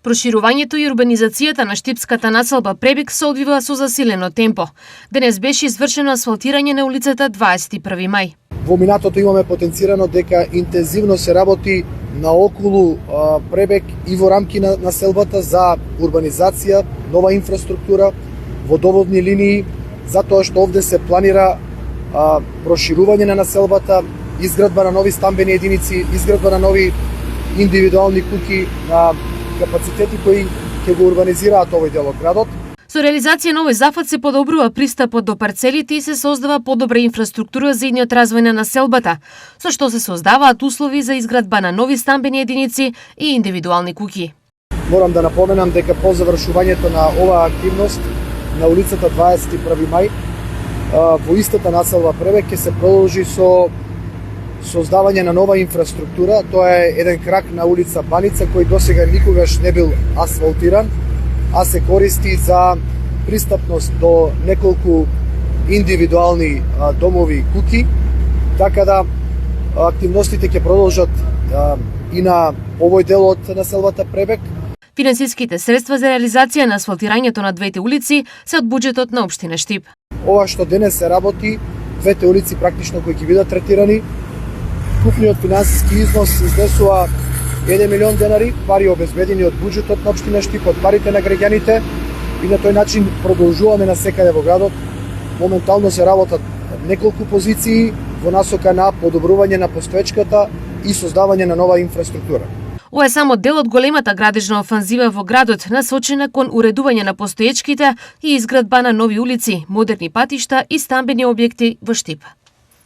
Проширувањето и урбанизацијата на штипската населба Пребек се одвива со засилено темпо. Денес беше извршено асфалтирање на улицата 21 мај. Во минатото имаме потенцирано дека интензивно се работи наоколу Пребек и во рамки на населбата за урбанизација, нова инфраструктура, водоводни линии, затоа што овде се планира проширување на населбата, изградба на нови стамбени единици, изградба на нови индивидуални куќи на капацитети кои ќе го урбанизираат овој дел од градот. Со реализација на овој зафат се подобрува пристапот до парцелите и се создава подобра инфраструктура за идниот развој на населбата, со што се создаваат услови за изградба на нови стамбени единици и индивидуални куќи. Морам да напоменам дека по завршувањето на оваа активност на улицата 21 мај во истата населба Пребек ќе се продолжи со создавање на нова инфраструктура. Тоа е еден крак на улица Баница кој досега никогаш не бил асфалтиран, а се користи за пристапност до неколку индивидуални домови и куќи, така да активностите ќе продолжат и на овој дел од населбата Пребек. Финансиските средства за реализација на асфалтирањето на двете улици се од буџетот на општина Штип. Ова што денес се работи, двете улици практично кои ќе бидат третирани, купниот финансиски износ изнесува 1 милион денари, пари обезбедени од буџетот на општина Штип, од парите на граѓаните, и на тој начин продолжуваме на секаде во градот. Моментално се работат неколку позиции во насока на подобрување на постоечката и создавање на нова инфраструктура. Ова е само дел од големата градежна офанзива во градот, насочена кон уредување на постоечките и изградба на нови улици, модерни патишта и стамбени објекти во Штип.